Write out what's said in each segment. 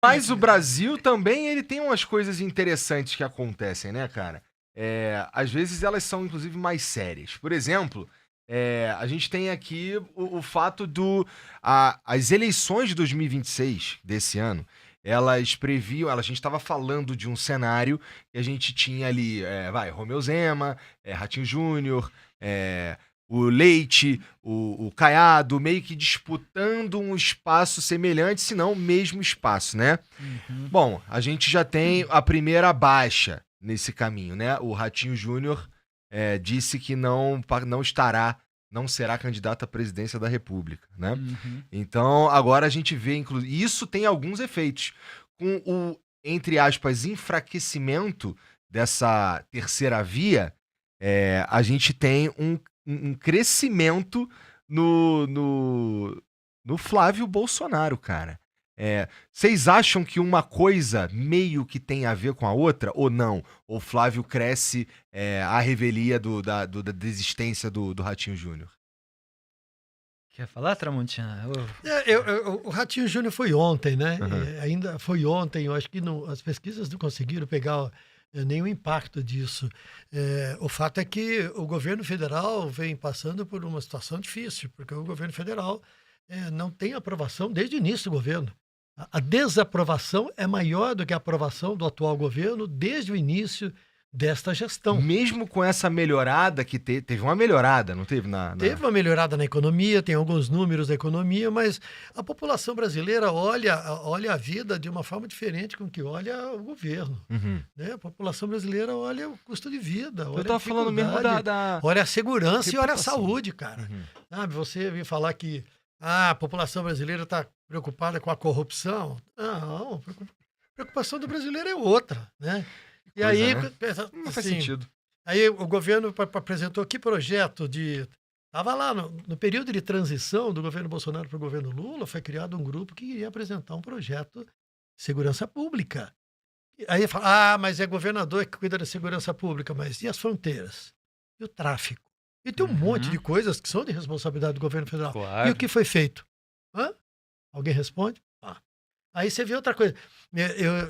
Mas o Brasil também, ele tem umas coisas interessantes que acontecem, né, cara? Às vezes elas são, inclusive, mais sérias. Por exemplo, a gente tem aqui o fato as eleições de 2026, desse ano, elas previam, a gente estava falando de um cenário que a gente tinha ali, Romeu Zema, Ratinho Júnior, o Leite, o Caiado, meio que disputando um espaço semelhante, se não o mesmo espaço, né? Uhum. Bom, a gente já tem a primeira baixa nesse caminho, né? O Ratinho Júnior disse que não será candidato à presidência da República, né? Uhum. Então, agora a gente vê, inclusive, isso tem alguns efeitos. Com o, entre aspas, enfraquecimento dessa terceira via, a gente tem um crescimento no Flávio Bolsonaro, cara. Vocês acham que uma coisa meio que tem a ver com a outra, ou não? Ou o Flávio cresce à revelia da desistência do Ratinho Júnior? Quer falar, Tramontina? O Ratinho Júnior foi ontem, né? Uhum. Ainda foi ontem, eu acho que as pesquisas não conseguiram pegar nenhum impacto disso. O fato é que o governo federal vem passando por uma situação difícil, porque o governo federal não tem aprovação desde o início do governo. A desaprovação é maior do que a aprovação do atual governo desde o início desta gestão. Mesmo com essa melhorada que teve uma melhorada, não teve? Teve uma melhorada na economia, tem alguns números da economia, mas a população brasileira olha a vida de uma forma diferente com que olha o governo. Uhum. Né? A população brasileira olha o custo de vida, olha Eu tava falando mesmo olha a segurança e olha a reputação. saúde, cara. Uhum. Sabe, você vem falar que a população brasileira está preocupada com a corrupção. Não, a preocupação do brasileiro é outra, né? E aí, Né? Não faz assim, sentido. aí o governo apresentou que projeto Estava lá no período de transição do governo Bolsonaro para o governo Lula, foi criado um grupo que iria apresentar um projeto de segurança pública. Aí fala, mas é governador que cuida da segurança pública, mas e as fronteiras? E o tráfico? E tem um monte de coisas que são de responsabilidade do governo federal. Claro. E o que foi feito? Alguém responde? Aí você vê outra coisa.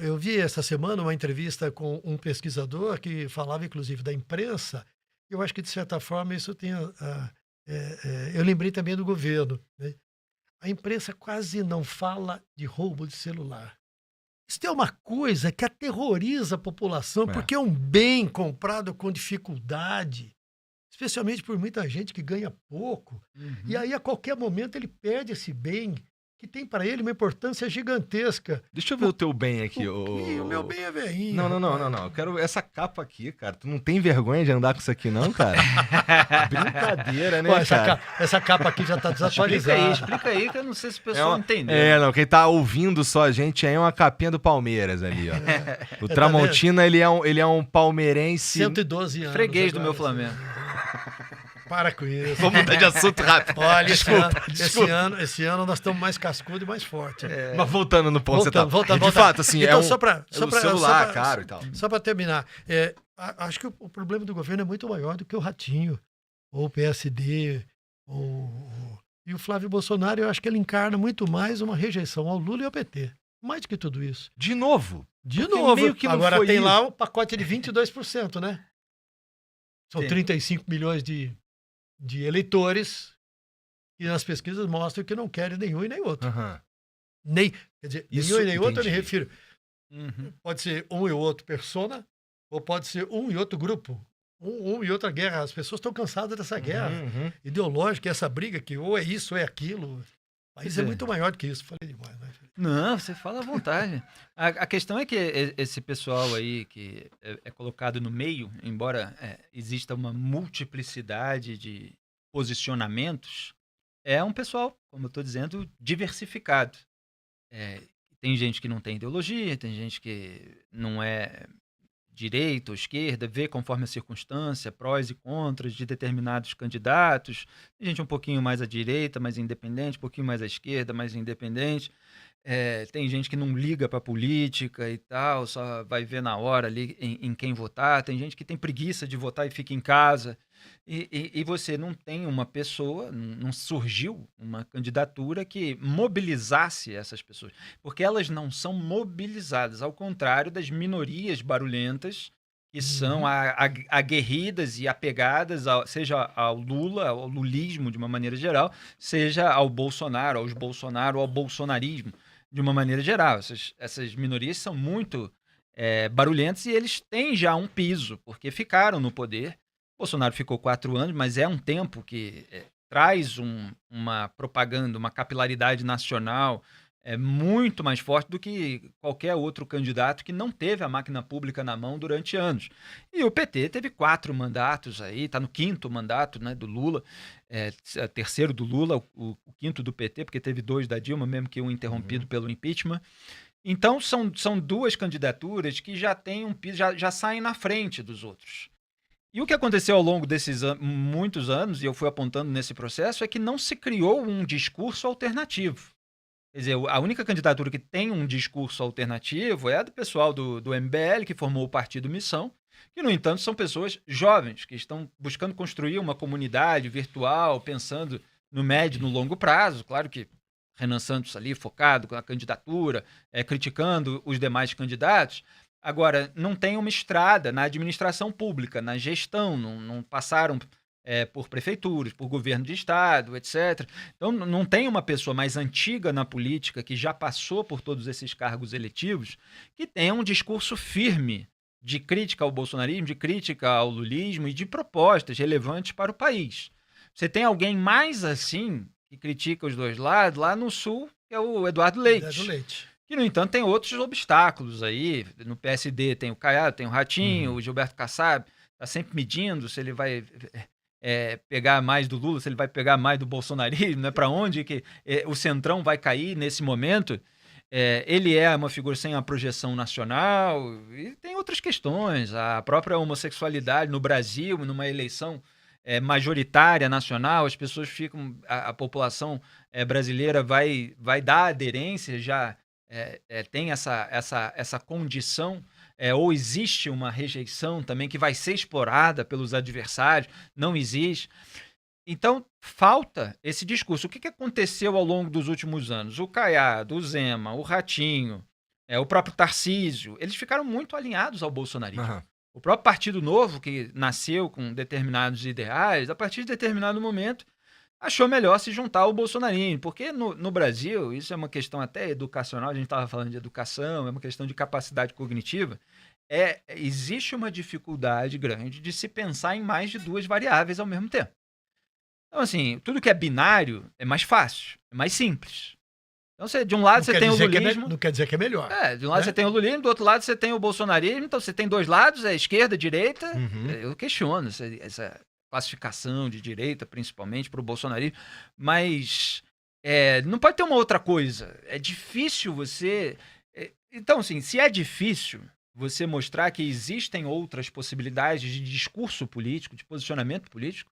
Eu vi essa semana uma entrevista com um pesquisador que falava, inclusive, da imprensa. Eu acho que, de certa forma, isso tem... eu lembrei também do governo. Né? A imprensa quase não fala de roubo de celular. Isso é uma coisa que aterroriza a população, porque é um bem comprado com dificuldade, especialmente por muita gente que ganha pouco. Uhum. E aí, a qualquer momento, ele perde esse bem que tem para ele uma importância gigantesca. Deixa eu ver o teu bem aqui. O meu bem é veinho. Não. Eu quero essa capa aqui, cara. Tu não tem vergonha de andar com isso aqui, não, cara? Brincadeira, né, Pô, cara? essa capa aqui já tá desatualizada. Explica aí, que eu não sei se o pessoal entendeu. Não, quem tá ouvindo só a gente aí é uma capinha do Palmeiras ali, ó. O Tramontina, ele é um palmeirense... 112 anos. Freguês do agora, meu Flamengo. Para com isso. Vamos mudar de assunto rápido. Olha, Desculpa. esse ano nós estamos mais cascudo e mais forte. Mas voltando no ponto, voltando. De fato, assim, então, o celular caro e tal. Só para terminar, acho que o problema do governo é muito maior do que o Ratinho, ou o PSD, e o Flávio Bolsonaro, eu acho que ele encarna muito mais uma rejeição ao Lula e ao PT. Mais do que tudo isso. De novo? De Porque novo. meio que não Agora foi tem isso. lá o pacote de 22%, né? São Sim. 35 milhões de eleitores e as pesquisas mostram que não querem nenhum e nem outro. Aham. Quer dizer, Isso, nenhum e nem outro eu me entendi. refiro. Uhum. Pode ser um e outro persona, ou pode ser um e outro grupo. Um e outra guerra. As pessoas estão cansadas dessa guerra Uhum. ideológica, essa briga que ou é isso ou é aquilo. Mas isso é É. muito maior do que isso. Falei demais, né? Não, você fala à vontade. A questão é que esse pessoal aí que é colocado no meio, embora exista uma multiplicidade de posicionamentos, é um pessoal, como eu estou dizendo, diversificado. Tem gente que não tem ideologia, tem gente que não é direita ou esquerda, vê conforme a circunstância, prós e contras de determinados candidatos. Tem gente um pouquinho mais à direita, mais independente, um pouquinho mais à esquerda, mais independente. Tem gente que não liga para política e tal, só vai ver na hora ali em quem votar. Tem gente que tem preguiça de votar e fica em casa. E você não tem uma pessoa, não surgiu uma candidatura que mobilizasse essas pessoas, porque elas não são mobilizadas, ao contrário das minorias barulhentas, que são Uhum. aguerridas e apegadas, seja ao Lula, ao lulismo de uma maneira geral, seja ao Bolsonaro, aos Bolsonaro, ao bolsonarismo de uma maneira geral. Essas minorias são muito barulhentas e eles têm já um piso, porque ficaram no poder. Bolsonaro ficou 4 anos, mas é um tempo que traz uma propaganda, uma capilaridade nacional muito mais forte do que qualquer outro candidato que não teve a máquina pública na mão durante anos. E o PT teve 4 mandatos aí, está no 5º mandato, né, do Lula, terceiro do Lula, o 5º do PT, porque teve 2 da Dilma, mesmo que um interrompido pelo impeachment. Então, são 2 candidaturas que já têm um piso, já saem na frente dos outros. E o que aconteceu ao longo desses muitos anos, e eu fui apontando nesse processo, é que não se criou um discurso alternativo. Quer dizer, a única candidatura que tem um discurso alternativo é a do pessoal do MBL, que formou o Partido Missão, que, no entanto, são pessoas jovens, que estão buscando construir uma comunidade virtual, pensando no médio e no longo prazo. Claro que Renan Santos ali, focado com a candidatura, criticando os demais candidatos. Agora, não tem uma estrada na administração pública, na gestão, não passaram por prefeituras, por governo de estado, etc. Então, não tem uma pessoa mais antiga na política, que já passou por todos esses cargos eletivos, que tenha um discurso firme de crítica ao bolsonarismo, de crítica ao lulismo e de propostas relevantes para o país. Você tem alguém mais assim, que critica os dois lados, lá no Sul, que é o Eduardo Leite. Que, no entanto, tem outros obstáculos aí. No PSD tem o Caiado, tem o Ratinho, o Gilberto Kassab está sempre medindo se ele vai pegar mais do Lula, se ele vai pegar mais do bolsonarismo, né? Para onde que o Centrão vai cair nesse momento. Ele é uma figura sem a projeção nacional e tem outras questões. A própria homossexualidade no Brasil, numa eleição majoritária nacional, as pessoas ficam, a população brasileira vai dar aderência, já tem essa condição, ou existe uma rejeição também que vai ser explorada pelos adversários, não existe. Então, falta esse discurso. O que aconteceu ao longo dos últimos anos? O Caiado, o Zema, o Ratinho, o próprio Tarcísio, eles ficaram muito alinhados ao bolsonarismo. Aham. O próprio Partido Novo, que nasceu com determinados ideais, a partir de determinado momento, achou melhor se juntar ao bolsonarismo, porque no Brasil, isso é uma questão até educacional, a gente estava falando de educação, é uma questão de capacidade cognitiva, existe uma dificuldade grande de se pensar em mais de 2 variáveis ao mesmo tempo. Então, assim, tudo que é binário é mais fácil, é mais simples. Então, de um lado você tem o lulismo. Não quer dizer que é melhor. De um lado você tem o lulismo, do outro lado você tem o bolsonarismo, então você tem 2 lados, esquerda, direita. Eu questiono essa classificação de direita, principalmente para o bolsonarismo, mas não pode ter uma outra coisa. É difícil você... Então, assim, se é difícil você mostrar que existem outras possibilidades de discurso político, de posicionamento político,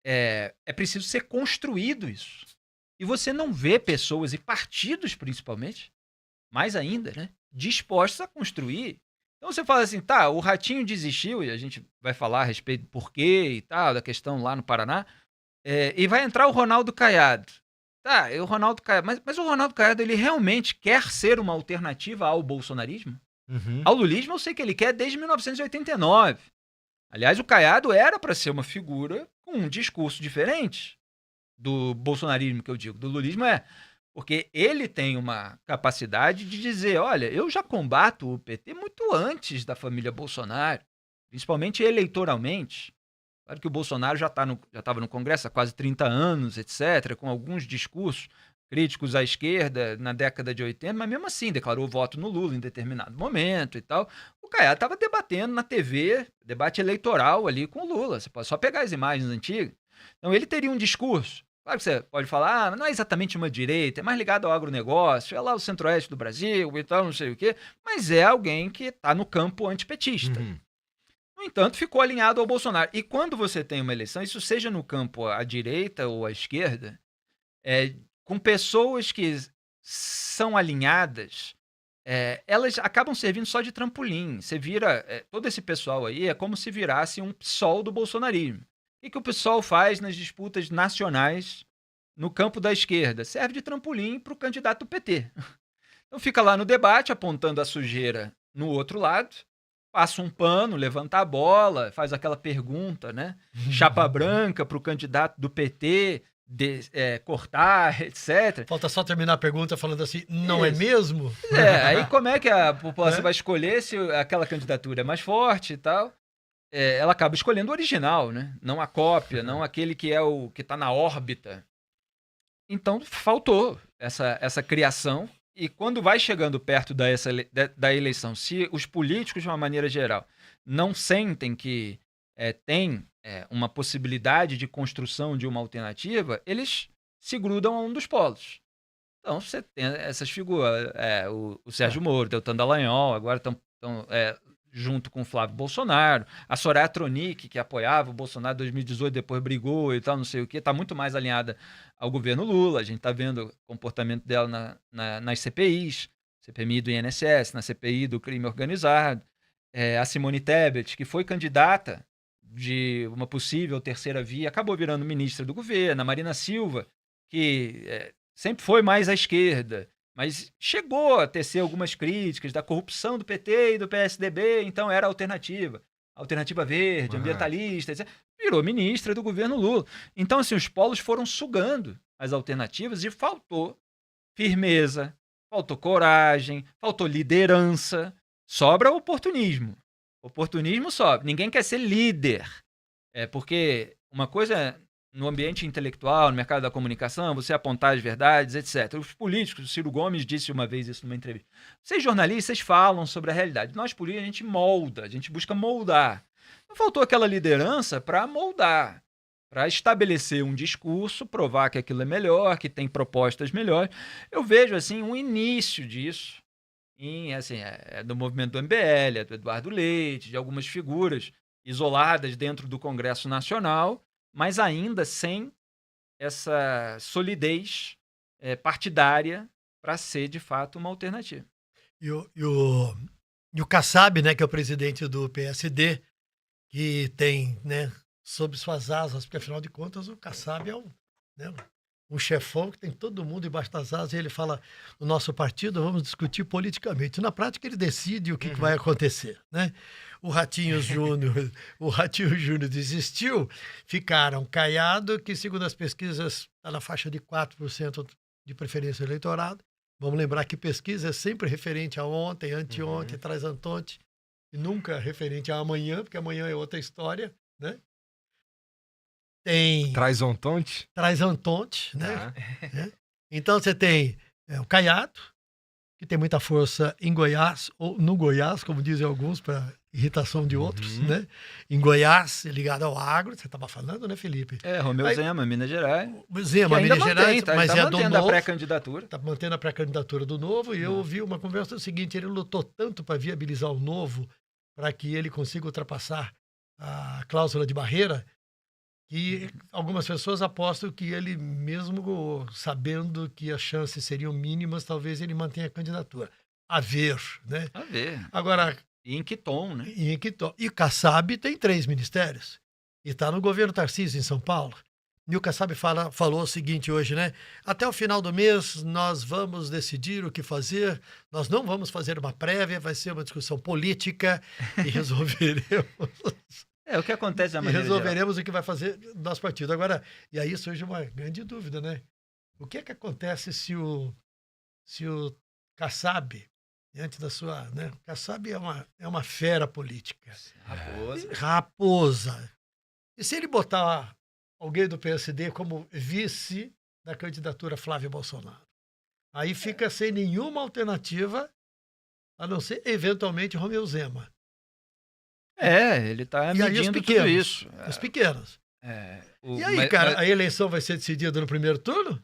é preciso ser construído isso. E você não vê pessoas, e partidos principalmente, mais ainda, né, dispostos a construir. Então você fala assim, tá, o Ratinho desistiu, e a gente vai falar a respeito do porquê e tal, da questão lá no Paraná, e vai entrar o Ronaldo Caiado. Tá, o Ronaldo Caiado, mas o Ronaldo Caiado, ele realmente quer ser uma alternativa ao bolsonarismo? Ao lulismo eu sei que ele quer desde 1989. Aliás, o Caiado era para ser uma figura com um discurso diferente do bolsonarismo, que eu digo. Do lulismo porque ele tem uma capacidade de dizer, olha, eu já combato o PT muito antes da família Bolsonaro, principalmente eleitoralmente. Claro que o Bolsonaro já estava no Congresso há quase 30 anos, etc., com alguns discursos críticos à esquerda na década de 80, mas mesmo assim declarou voto no Lula em determinado momento e tal. O Caiado estava debatendo na TV, debate eleitoral ali com o Lula. Você pode só pegar as imagens antigas. Então ele teria um discurso. Claro que você pode falar, não é exatamente uma direita, é mais ligado ao agronegócio, é lá o centro-oeste do Brasil e tal, não sei o quê, mas é alguém que está no campo antipetista. No entanto, ficou alinhado ao Bolsonaro. E quando você tem uma eleição, isso seja no campo à direita ou à esquerda, com pessoas que são alinhadas, elas acabam servindo só de trampolim. Você vira, todo esse pessoal aí é como se virasse um PSOL do bolsonarismo. que o pessoal faz nas disputas nacionais no campo da esquerda? Serve de trampolim para o candidato do PT. Então fica lá no debate, apontando a sujeira no outro lado, passa um pano, levanta a bola, faz aquela pergunta, né? Chapa branca para o candidato do PT cortar, etc. Falta só terminar a pergunta falando assim, não é Isso. mesmo? Aí como é que a população vai escolher se aquela candidatura é mais forte e tal? Ela acaba escolhendo o original, né? Não a cópia, não aquele que é o que está na órbita. Então faltou essa criação. E quando vai chegando perto da eleição, se os políticos, de uma maneira geral, não sentem que tem uma possibilidade de construção de uma alternativa, eles se grudam a um dos polos. Então, você tem essas figuras, o Sérgio Moro, tem o Dallagnol, agora estão junto com o Flávio Bolsonaro, a Soraya Tronic, que apoiava o Bolsonaro em 2018, depois brigou e tal, não sei o quê, está muito mais alinhada ao governo Lula. A gente está vendo o comportamento dela nas CPIs, CPMI do INSS, na CPI do crime organizado. A Simone Tebet, que foi candidata de uma possível terceira via, acabou virando ministra do governo. A Marina Silva, que sempre foi mais à esquerda, mas chegou a tecer algumas críticas da corrupção do PT e do PSDB, então era alternativa verde, ambientalista, etc. Virou ministra do governo Lula. Então, assim, os polos foram sugando as alternativas e faltou firmeza, faltou coragem, faltou liderança, sobra oportunismo. Oportunismo sobra. Ninguém quer ser líder. Porque uma coisa no ambiente intelectual, no mercado da comunicação, você apontar as verdades, etc. Os políticos, o Ciro Gomes disse uma vez isso numa entrevista. Vocês jornalistas falam sobre a realidade. Nós políticos, a gente molda, a gente busca moldar. Não faltou aquela liderança para moldar, para estabelecer um discurso, provar que aquilo é melhor, que tem propostas melhores. Eu vejo assim um início disso do movimento do MBL, do Eduardo Leite, de algumas figuras isoladas dentro do Congresso Nacional, mas ainda sem essa solidez partidária para ser, de fato, uma alternativa. E o Kassab, né, que é o presidente do PSD, que tem, né, sob suas asas, porque afinal de contas o Kassab é um chefão que tem todo mundo embaixo das asas, e ele fala, no nosso partido vamos discutir politicamente. Na prática ele decide o que vai acontecer, né? O Ratinho Júnior desistiu, ficaram Caiado, que segundo as pesquisas está na faixa de 4% de preferência do eleitorado. Vamos lembrar que pesquisa é sempre referente a ontem, anteontem, traz antonte, e nunca referente a amanhã, porque amanhã é outra história, né? Tem... Traz Antonte? Traz Antonte, né? Então você tem o Caiado, que tem muita força em Goiás, ou no Goiás, como dizem alguns, para irritação de outros, né? Em Goiás, ligado ao agro, você estava falando, né, Felipe? Romeu Zema, Minas Gerais. Zema, Minas Gerais, tá, mas tá é do mantendo Novo. A pré-candidatura. Está mantendo a pré-candidatura do Novo, e eu ouvi uma conversa seguinte, ele lutou tanto para viabilizar o Novo, para que ele consiga ultrapassar a cláusula de barreira, que algumas pessoas apostam que ele, mesmo sabendo que as chances seriam mínimas, talvez ele mantenha a candidatura. A ver, né? A ver. Agora... E em que tom, né? E em que tom? E o Kassab tem 3 ministérios. E está no governo Tarcísio, em São Paulo. E o Kassab falou o seguinte hoje, né? Até o final do mês nós vamos decidir o que fazer. Nós não vamos fazer uma prévia, vai ser uma discussão política e resolveremos... O que acontece da maneira resolveremos geral. O que vai fazer nosso partido. Agora, e aí surge uma grande dúvida, né? O que é que acontece se o Kassab, diante da sua... né? Kassab é uma fera política. Raposa. E se ele botar alguém do PSD como vice da candidatura Flávio Bolsonaro? Aí fica sem nenhuma alternativa, a não ser, eventualmente, Romeu Zema. Ele está medindo tudo isso. Os pequenos. E aí, cara, a eleição vai ser decidida no primeiro turno?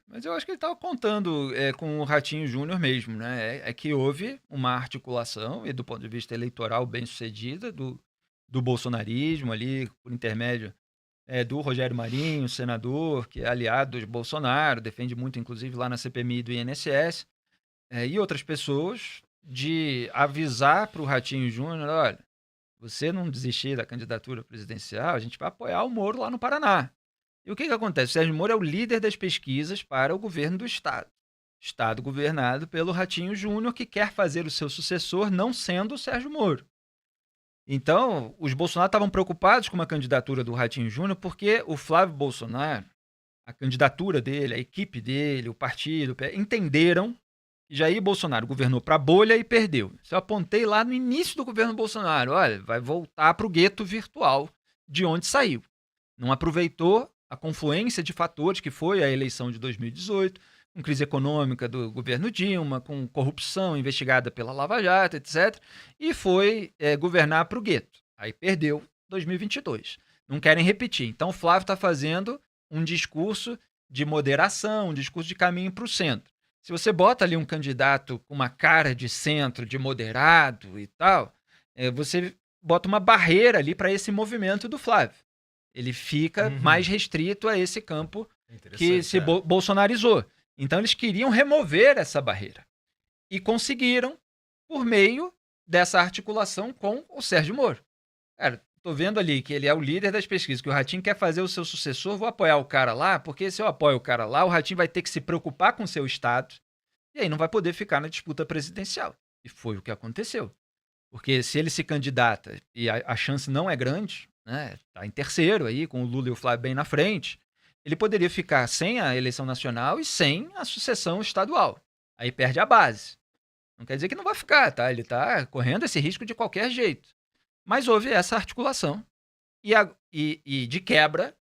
Mas eu acho que ele estava contando com o Ratinho Júnior mesmo, né? É que houve uma articulação, e do ponto de vista eleitoral bem sucedida, do bolsonarismo ali, por intermédio do Rogério Marinho, senador, que é aliado de Bolsonaro, defende muito, inclusive, lá na CPMI do INSS, e outras pessoas, de avisar para o Ratinho Júnior, olha, você não desistir da candidatura presidencial, a gente vai apoiar o Moro lá no Paraná. E o que acontece? O Sérgio Moro é o líder das pesquisas para o governo do Estado. Estado governado pelo Ratinho Júnior, que quer fazer o seu sucessor não sendo o Sérgio Moro. Então, os Bolsonaro estavam preocupados com uma candidatura do Ratinho Júnior porque o Flávio Bolsonaro, a candidatura dele, a equipe dele, o partido, entenderam que Jair Bolsonaro governou para a bolha e perdeu. Isso eu apontei lá no início do governo Bolsonaro. Olha, vai voltar para o gueto virtual de onde saiu. Não aproveitou a confluência de fatores que foi a eleição de 2018, com crise econômica do governo Dilma, com corrupção investigada pela Lava Jato, etc. E foi governar para o gueto. Aí perdeu 2022. Não querem repetir. Então o Flávio está fazendo um discurso de moderação, um discurso de caminho para o centro. Se você bota ali um candidato com uma cara de centro, de moderado e tal, você bota uma barreira ali para esse movimento do Flávio. Ele fica mais restrito a esse campo que se bolsonarizou. Então eles queriam remover essa barreira. E conseguiram por meio dessa articulação com o Sérgio Moro. Cara, tô vendo ali que ele é o líder das pesquisas, que o Ratinho quer fazer o seu sucessor, vou apoiar o cara lá, porque se eu apoio o cara lá, o Ratinho vai ter que se preocupar com o seu estado e aí não vai poder ficar na disputa presidencial. E foi o que aconteceu. Porque se ele se candidata e a chance não é grande, né, tá em terceiro aí, com o Lula e o Flávio bem na frente, ele poderia ficar sem a eleição nacional e sem a sucessão estadual. Aí perde a base. Não quer dizer que não vai ficar, tá? Ele tá correndo esse risco de qualquer jeito. Mas houve essa articulação. E de quebra,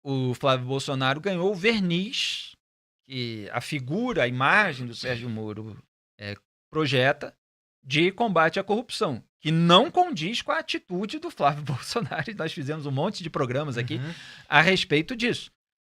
o Flávio Bolsonaro ganhou o verniz que a figura, a imagem do Sérgio Moro projeta de combate à corrupção, que não condiz com a atitude do Flávio Bolsonaro. Nós fizemos um monte de programas aqui a respeito disso.